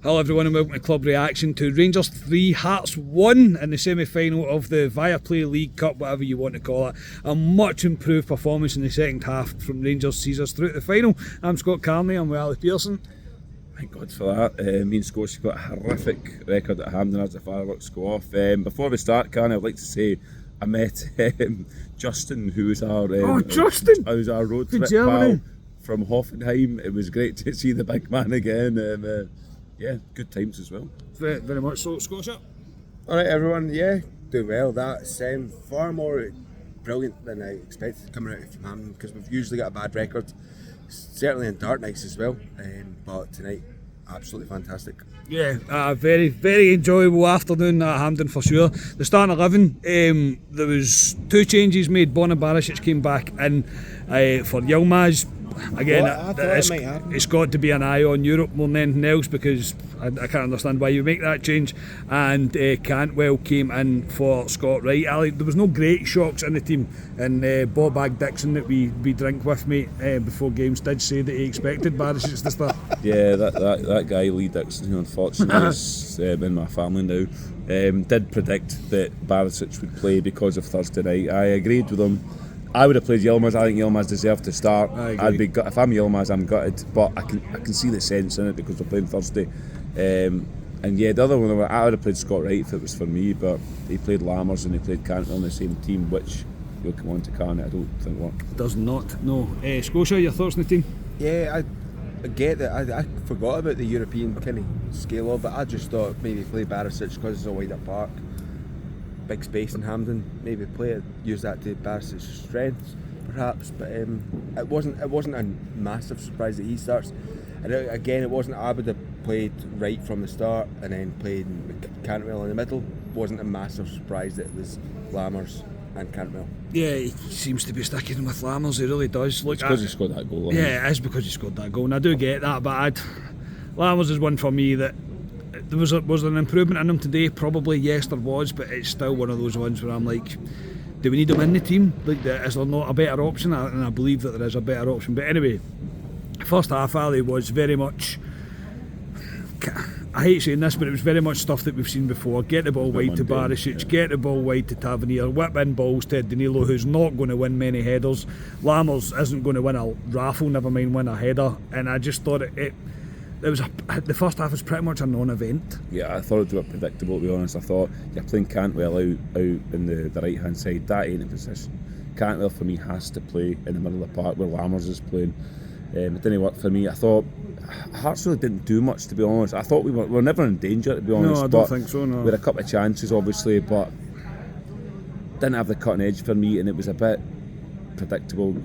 Hello everyone and welcome to Club Reaction to Rangers 3, Hearts 1 in the semi-final of the Viaplay League Cup, whatever you want to call it. A much improved performance in the second half from Rangers sees us through to the final. I'm Scott Carney, I'm with Ali Pearson. Thank God for that. Me and Scotia got a horrific record at Hampden as the fireworks go off. Before we start, Carney, I'd like to say I met Justin, who was our Justin! Who's our road trip pal from Hoffenheim. It was great to see the big man again. Yeah, good times as well. Very, very much so. Scotia? Alright everyone, yeah, do well. That's far more brilliant than I expected coming out from Hampden, because we've usually got a bad record, certainly in dark nights as well, but tonight, absolutely fantastic. Yeah, a very, very enjoyable afternoon at Hampden for sure. The starting 11, there was two changes made. Borna Barisic came back in for Yilmaz. Again, it's got to be an eye on Europe more than anything else, because I can't understand why you make that change. And Cantwell came in for Scott Wright. Ali, there was no great shocks in the team, and Bob Dixon that we drink with me before games did say that he expected Barisic to start. Yeah, that guy Lee Dixon, who unfortunately is in my family now, did predict that Barisic would play because of Thursday night. I agreed with him. I would have played Yilmaz. I think Yilmaz deserved to start. I'd be if I'm Yilmaz, I'm gutted, but I can see the sense in it because we're playing Thursday. And yeah, the other one, I would have played Scott Wright if it was for me, but he played Lammers and he played Cantwell on the same team, which you'll come on to Carney, I don't think worked. Does not, no. Scotia, your thoughts on the team? Yeah, I get that. I forgot about the European kind of scale of it. I just thought maybe play Barisic because it's a wider park, big space in Hampden. Maybe use that to Barisic's strengths, perhaps. But it wasn't a massive surprise that he starts. And again, it wasn't. I would have played Wright from the start and then played Cantwell in the middle. It wasn't a massive surprise that it was Lammers and Cantwell. Yeah, he seems to be sticking with Lammers. He really does. Look, it's because he scored that goal. Yeah, it is because he scored that goal, and I do get that. But Lammers is one for me that. Was there an improvement in him today? Probably, yes, there was, but it's still one of those ones where I'm like, do we need him in the team? Like, is there not a better option? And I believe that there is a better option. But anyway, first half, Ali, was very much, I hate saying this, but it was very much stuff that we've seen before. Get the ball wide to Barisic, get the ball wide to Tavernier, whip in balls to Danilo, who's not going to win many headers. Lammers isn't going to win a raffle, never mind win a header. And I just thought the first half was pretty much a non-event. Yeah, I thought it was predictable, to be honest. I thought you're playing Cantwell out in the right hand side. That ain't a position. Cantwell for me has to play in the middle of the park where Lammers is playing. It didn't work for me. I thought Hearts really didn't do much, to be honest. I thought we were never in danger, to be honest. No, I don't think so. No, we had a couple of chances, obviously, but didn't have the cutting edge for me, and it was a bit predictable.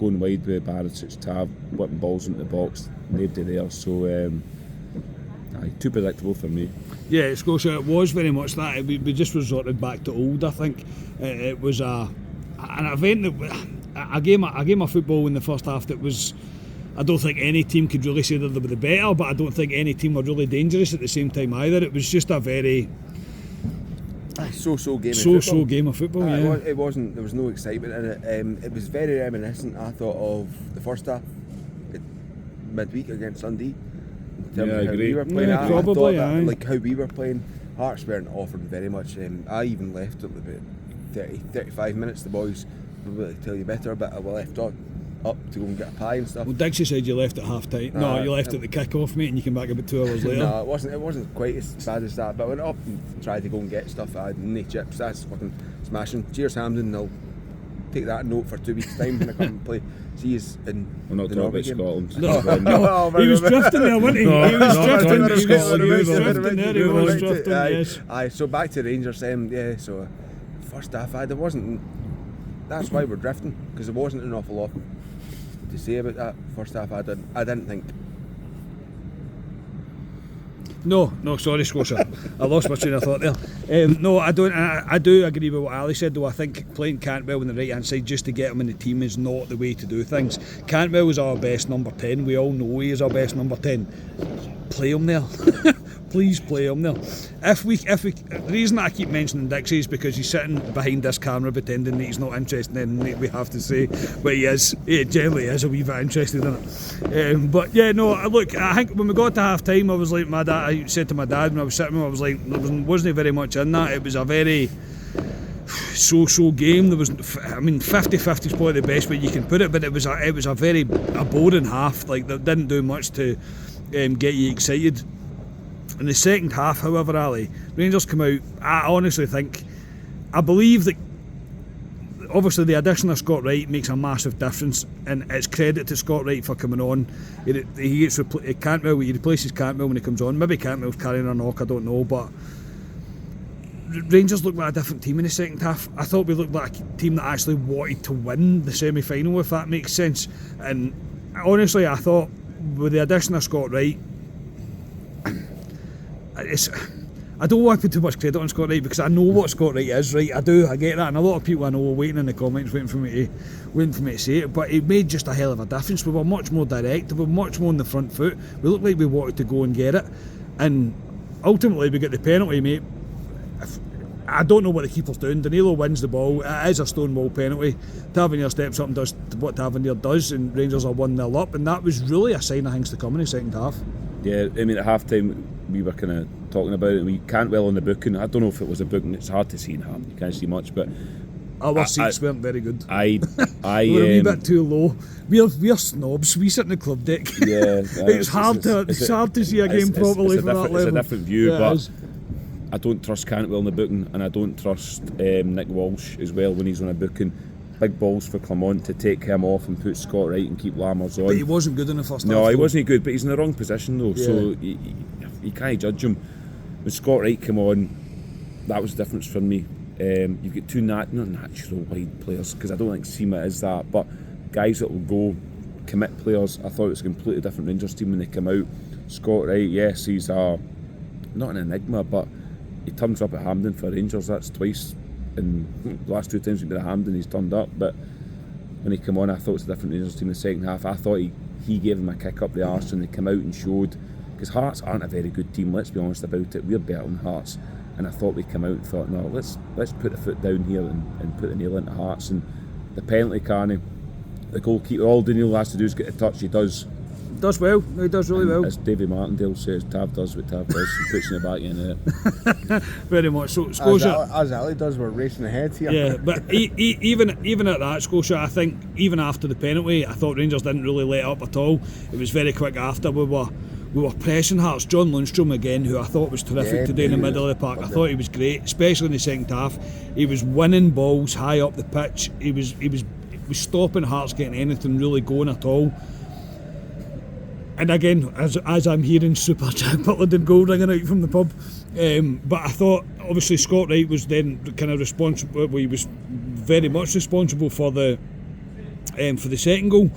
Going wide with Barisic, Tav, whipping balls into the box, nobody there, so too predictable for me. Yeah, Scotia, it was very much that. We just resorted back to old, I think. It was an event that, a game of football in the first half that was, I don't think any team could really say that they were the better, but I don't think any team were really dangerous at the same time either. It was just a very so-so game of football. Yeah. It wasn't. There was no excitement in it. It was very reminiscent, I thought, of the first half midweek against Dundee. Yeah, I agree. We were playing. Yeah, probably. Like how we were playing. Hearts weren't offering very much. I even left at about 35 minutes. The boys will tell you better, but I left up to go and get a pie and stuff. Well, Dixie said you left at half time. No, you left at the kick-off, mate, and you came back about 2 hours later. No, it wasn't quite as bad as that, but I went up and tried to go and get stuff. I had no chips. That's fucking smashing. Cheers, Hampden. I'll take that note for 2 weeks' time when I come and play. See you in we're not the talking Norway about game. Scotland. No, he was drifting there, wasn't he? He was drifting. Yes. Aye, so back to Rangers. Yeah, so first half, there wasn't. That's why we're drifting, because there wasn't an awful lot to say about that first half. I didn't think. No, sorry, Scotia. I lost my train of thought there. No, I don't. I do agree with what Ali said, though. I think playing Cantwell on the right hand side just to get him in the team is not the way to do things. Cantwell is our best number 10. We all know he is our best number 10. play him there. Please play him there. If we, the reason that I keep mentioning Dixie is because he's sitting behind this camera pretending that he's not interested in it, we have to say, but he is. He generally is a wee bit interested in it. But yeah, no, look, I think when we got to half time, I was like, I said to my dad when I was sitting with him, I was like, there wasn't very much in that. It was a very so-so game. There was, 50-50 is probably the best way you can put it, but it was a very boring half. Like, that didn't do much to get you excited. In the second half, however, Ali, Rangers come out. I honestly I believe that obviously the addition of Scott Wright makes a massive difference, and it's credit to Scott Wright for coming on. He gets Cantwell. He replaces Cantwell when he comes on. Maybe Cantwell's carrying a knock, I don't know, but Rangers looked like a different team in the second half. I thought we looked like a team that actually wanted to win the semi-final, if that makes sense. And honestly, I thought with the addition of Scott Wright, I don't want to put too much credit on Scott Wright because I know what Scott Wright is, right? I get that, and a lot of people I know are waiting in the comments, waiting for me to say it. But it made just a hell of a difference. We were much more direct. We were much more on the front foot. We looked like we wanted to go and get it, and ultimately we get the penalty, mate. I don't know what the keeper's doing. Danilo wins the ball. It is a stonewall penalty. Tavernier steps up and does what Tavernier does, and Rangers are 1-0 up, and that was really a sign of things to come in the second half. Yeah, at half time we were kind of talking about it. We Cantwell on the booking. I don't know if it was a booking. It's hard to see in half. You can't see much, but our seats weren't very good. We were a wee bit too low. We're snobs. We sit in the club deck. Yeah, it's hard to see a game properly from that level. It's a different view, yeah, but I don't trust Cantwell in the booking, and I don't trust Nick Walsh as well when he's on a booking. Big balls for Clement to take him off and put Scott Wright and keep Lammers on. But he wasn't good in the first half. No, he wasn't good, but he's in the wrong position though, yeah. so you can't judge him. When Scott Wright came on, that was the difference for me. You've got two not natural wide players, because I don't think Sima is that, but guys that will go, commit players. I thought it was a completely different Rangers team when they come out. Scott Wright, yes, he's not an enigma, but he turns up at Hampden for Rangers. That's twice. And the last two times we've been at Hampden, he's turned up. But when he came on, I thought it was a different Rangers team in the second half. I thought he gave them a kick up the arse, and they came out and showed. Because Hearts aren't a very good team, let's be honest about it. We're better than Hearts. And I thought we came out and thought, no, let's put the foot down here and put the nail into Hearts. And the penalty, Carney, the goalkeeper, all Danilo has to do is get a touch. He does. Does well. He does really well. As Davy Martindale says, Tav does what Tav does and puts in the back end of it. Very much so. Scotia, as Ali does, we're racing ahead here. Yeah, but even at that, Scotia, I think even after the penalty, I thought Rangers didn't really let up at all. It was very quick after. We were pressing Hearts. John Lundstrom again, who I thought was terrific today in the middle of the park. I thought he was great, especially in the second half. He was winning balls high up the pitch. He was stopping Hearts getting anything really going at all. And again, as I'm hearing Super Jack Butland and goal ringing out from the pub, but I thought obviously Scott Wright was then kind of responsible. He was very much responsible for the second goal.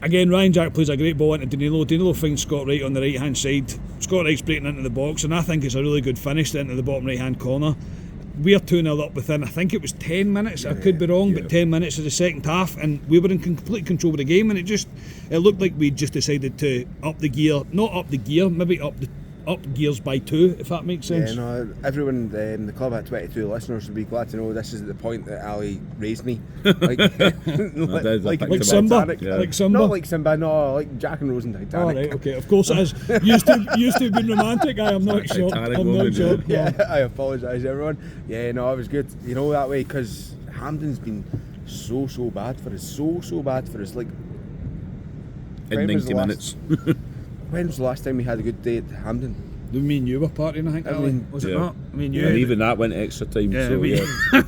Again, Ryan Jack plays a great ball into Danilo. Danilo finds Scott Wright on the right hand side. Scott Wright's breaking into the box, and I think it's a really good finish into the bottom right hand corner. We're 2-0 up within, I think it was 10 minutes, I could be wrong, but 10 minutes of the second half, and we were in complete control of the game, and it looked like we just decided to maybe up gears by 2, if that makes sense. Yeah, no, everyone in the club at 22 listeners would be glad to know this is at the point that Ali raised me. Like Simba? Yeah. Like Simba? Not like Simba, no, like Jack and Rose and Titanic. Oh, right, okay, of course it is. Used to have been romantic, I am not sure. I'm not sure. Yeah, I apologise everyone. Yeah, no, it was good, that way, because Hampden's been so bad for us, so bad for us. Like, in 90 minutes. When was the last time we had a good day at Hampden? Me and you were partying, I think. Was it not? I mean, you. And even that went extra time. Yeah, so,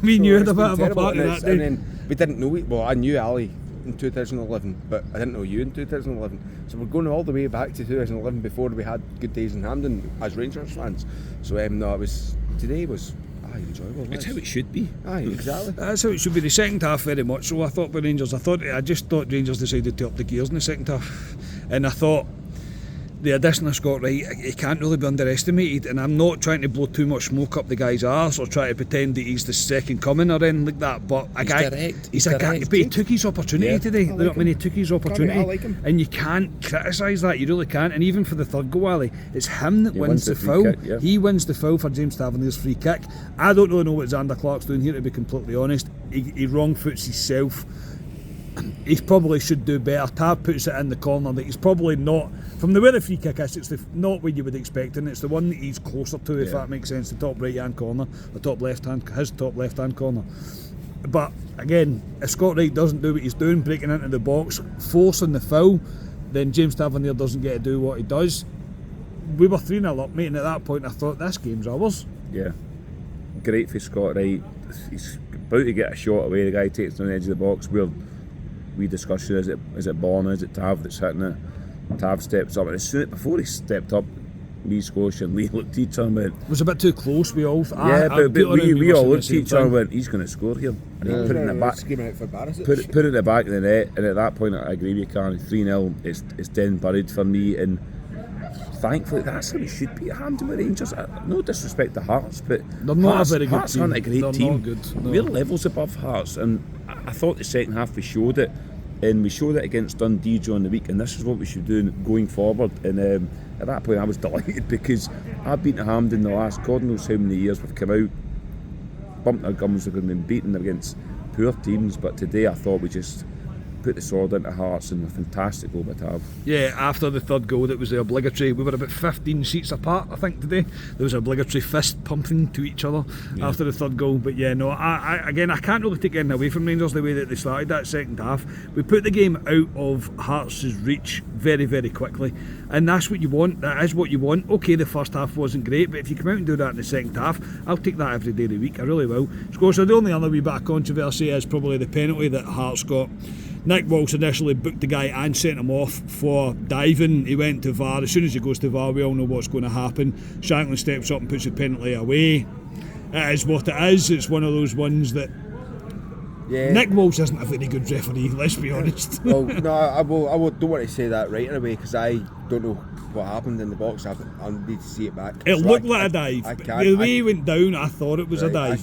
me and you had a bit of a terrible, party that day. And then we didn't know I knew Ali in 2011, but I didn't know you in 2011. So we're going all the way back to 2011 before we had good days in Hampden as Rangers fans. So today was enjoyable. It's how it should be. Aye, exactly. That's how it should be. The second half very much so. I thought with Rangers, I just thought Rangers decided to up the gears in the second half, and I thought the addition of Scott Wright, he can't really be underestimated, and I'm not trying to blow too much smoke up the guy's arse or try to pretend that he's the second coming or anything like that, but he's a guy, but he took his opportunity today. You know what I mean? He took his opportunity, I like him. and you can't criticise that, you really can't. And even for the third goal, Ali, it's him that He wins wins the the free foul. kick, yeah. He wins the foul for James Tavernier's free kick. I don't really know what Xander Clark's doing here, to be completely honest. He wrong foots himself. He probably should do better. Tav puts it in the corner that he's probably not, from the way the free kick is, it's not what you would expect, and it's the one that he's closer to, if that makes sense, the top right hand corner, his top left hand corner. But again, if Scott Wright doesn't do what he's doing, breaking into the box, forcing the foul, then James Tavernier doesn't get to do what he does. We were 3-0 up, mate, and at that point I thought, this game's ours. Yeah, great for Scott Wright. He's about to get a shot away. The guy takes it on the edge of the box. We discussed it. Is it Borna? Is it Tav that's hitting it? Tav steps up, and as soon before he stepped up, me, Scotia, and Lee looked at each other and went, It was a bit too close. We all but we all looked at each other and went, he's going to score here. And he put it in the back. Screaming out for Barisic. Put it in the back of the net, and at that point I agree with you, Karen. 3-0, it's then buried for me, and thankfully that's how we should be at Hampden with Rangers. No disrespect to Hearts, but They're not Hearts, a very good Hearts team. aren't a great They're team. not good, no. We're levels above Hearts, and I thought the second half we showed it, and we showed it against Dundee during the week, and this is what we should do going forward. And at that point I was delighted, because I've been to Hampden the last God knows how many years. We've come out, bumped our gums, we've been beaten against poor teams, but today I thought we just put the sword into Hearts, and a fantastic goal by Tav. Yeah, after the third goal, that was the obligatory. We were about 15 seats apart, I think, today. There was obligatory fist pumping to each other after the third goal. But yeah, no, I can't really take anything away from Rangers the way that they started that second half. We put the game out of Hearts' reach very, very quickly, and that's what you want. That is what you want. Okay, the first half wasn't great, but if you come out and do that in the second half, I'll take that every day of the week. I really will. So the only other wee bit of controversy is probably the penalty that Hearts got. Nick Walsh initially booked the guy and sent him off for diving. He went to VAR. As soon as he goes to VAR, we all know what's going to happen. Shankland steps up and puts the penalty away. It is what it is. It's one of those ones that Nick Walsh isn't a very good referee, let's be honest. Well, no, I don't want to say that right away, because I don't know what happened in the box. I need to see it back. It So looked like a dive. The way he went down, I thought it was a dive.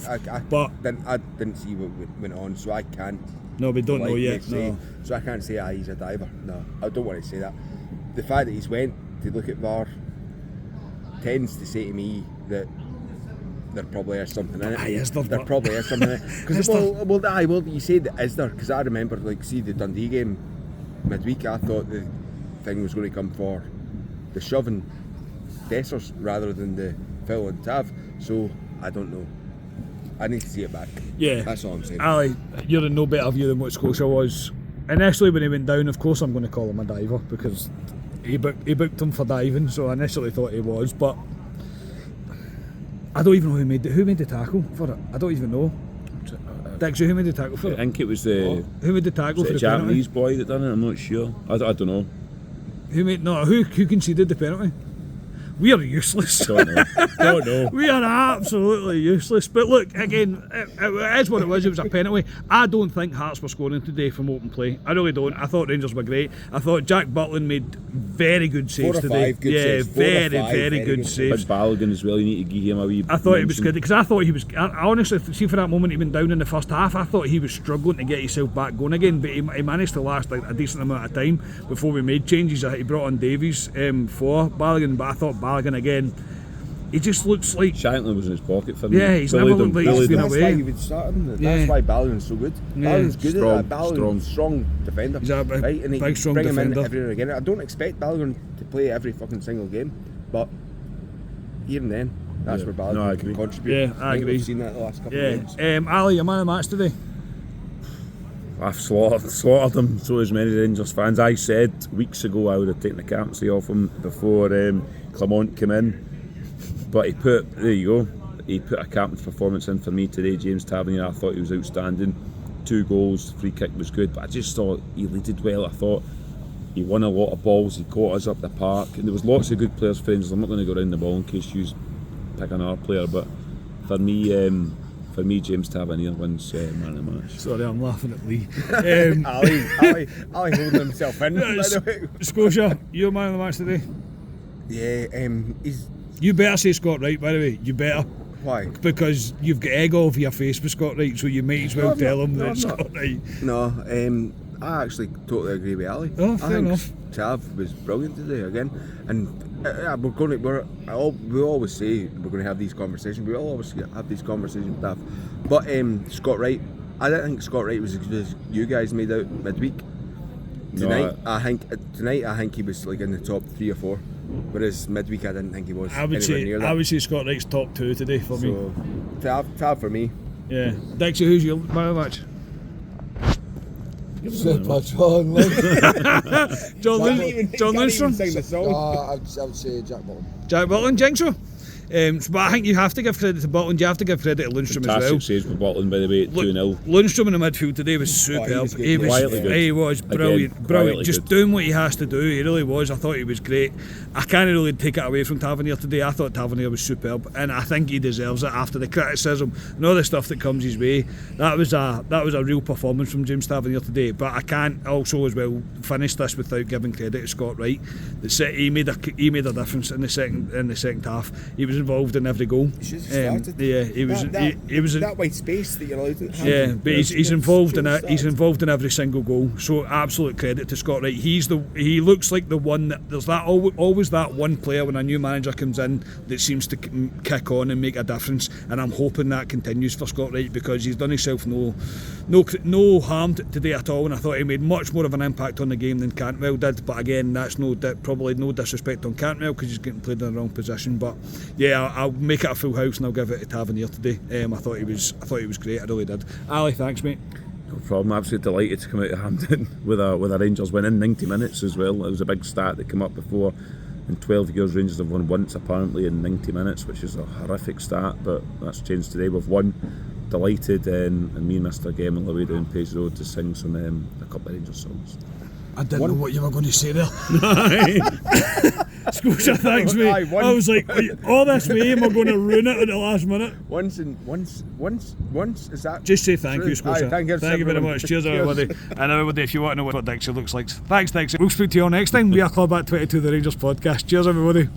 But I didn't see what went on, so I can't. no, we don't know yet. Say, No. So I can't say he's a diver. No, I don't want to say that. The fact that he's went to look at VAR tends to say to me that there probably is something in it. Aye, is there? There probably is something in it. Well, you said is there? Because I remember, see the Dundee game midweek. I thought the thing was going to come for the shoving Dessers rather than the foul on Tav. So I don't know. I need to see it back. Yeah. That's all I'm saying. Ali, you're in no better view than what Scotia was. Initially when he went down, of course I'm going to call him a diver, because he booked him for diving, so I initially thought he was, but I don't even know who made the tackle for it. I don't even know. Dixie, who made the tackle for I it? think it was the Who made the tackle for the Japanese penalty? boy that done it. I'm not sure. I don't know. Who conceded the penalty? We are useless. Don't know. We are absolutely useless. But look, again, it is what it was. It was a penalty. I don't think Hearts were scoring today from open play. I really don't. I thought Rangers were great. I thought Jack Butland made very good saves 4 or 5 today. good Yeah, saves. 4 or 5 very good saves. Big Balogun as well. You need to give him a wee. I thought he was mention. good, because I thought he was. I honestly see, for that moment he went down in the first half, I thought he was struggling to get himself back going again, but he managed to last a decent amount of time before we made changes. He brought on Davies for Balogun, but I thought Balogun again, he just looks like. Shankland was in his pocket for me. Yeah, he's never looked like he's been That's away. why you would start him. That's Yeah. why Balogun's so good. Yeah. Balogun's good Strong, at that. Balogun's strong defender. He's a right? And he big, strong bring him defender. in every now and again. I don't expect Balogun to play every fucking single game, but here and then, that's Yeah. where Balogun No, I can agree. contribute. Yeah, I think agree. We've seen that the last couple of games. Yeah, Ali, your man of the match today. I've slaughtered him, so as many Rangers fans. I said weeks ago I would have taken the captaincy off him before Clement came in, but there you go, he put a captain's performance in for me today. James Tavernier, I thought he was outstanding. 2 goals, free kick was good, but I just thought he leaded well. I thought he won a lot of balls, he caught us up the park, and there was lots of good players for Rangers. I'm not going to go around the ball in case you pick another player, but for me, James Tavernier wins man of the match. Sorry, I'm laughing at Lee. Ali holding himself in, by the way. Scotia, your man of the match today. Yeah, he's You better say Scott Wright, by the way. You better. why? Because you've got egg all over your face with Scott Wright, so you might as well I'm tell not- him no, that I'm it's not. Scott Wright. No, I actually totally agree with Ali. Oh, I fair think enough. Tav was brilliant today again, and we always say we're going to have these conversations. We all always have these conversations with Tav, but Scott Wright, I didn't think Scott Wright was as good as you guys made out midweek. Tonight, I think he was like in the top 3 or 4, whereas midweek I didn't think he was. I would anywhere near say that. I would say Scott Wright's top 2 today for me. So Tav for me. Yeah. Dixie, who's your man of the match? Super John Lundstrom. John Lundstrom? Sing the song. I would say Jack Butland. Jack Butland, think so? But I think you have to give credit to Butland, you have to give credit to Lundstrom as well. Fantastic saves with Butland, by the way, at 2-0. Lundstrom in the midfield today was superb. he was good, He was, quietly good. he was brilliant, Again, brilliant. quietly Just good. doing what he has to do. He really was. I thought he was great. I can't really take it away from Tavernier today. I thought Tavernier was superb, and I think he deserves it after the criticism and all the stuff that comes his way. That was a real performance from James Tavernier today. But I can't also as well finish this without giving credit to Scott Wright. He made a difference in the second half. He was involved in every goal. He should have started. Yeah, he was. He was. That white space that you're allowed to have. Yeah, but he's involved in it. He's Started. involved in every single goal. So absolute credit to Scott Wright. He looks like the one that there's that always that one player when a new manager comes in that seems to kick on and make a difference. And I'm hoping that continues for Scott Wright because he's done himself no harm today at all. And I thought he made much more of an impact on the game than Cantwell did. But again, that's probably no disrespect on Cantwell because he's getting played in the wrong position. But yeah, I'll make it a full house and I'll give it to Tavernier today. I thought he was great. I really did. Ali, thanks, mate. No problem. Absolutely delighted to come out of Hampden with a Rangers win in 90 minutes as well. It was a big stat that came up before. In 12 years, Rangers have won once apparently in 90 minutes, which is a horrific stat, but that's changed today. We've won. Delighted, and me and Mr. Gem on the way down Page Road to sing a couple of Rangers songs. I didn't know what you were going to say there. Scotia, thanks, mate. Aye, one- I was like, all this way and we're going to ruin it at the last minute. Once is that? Just say thank true? you, Scotia. Aye, thank you very everyone. much. Cheers, everybody. And everybody, if you want to know what Dixie looks like, thanks, Dixie. We'll speak to you all next time. We are Club at 22, the Rangers podcast. Cheers, everybody.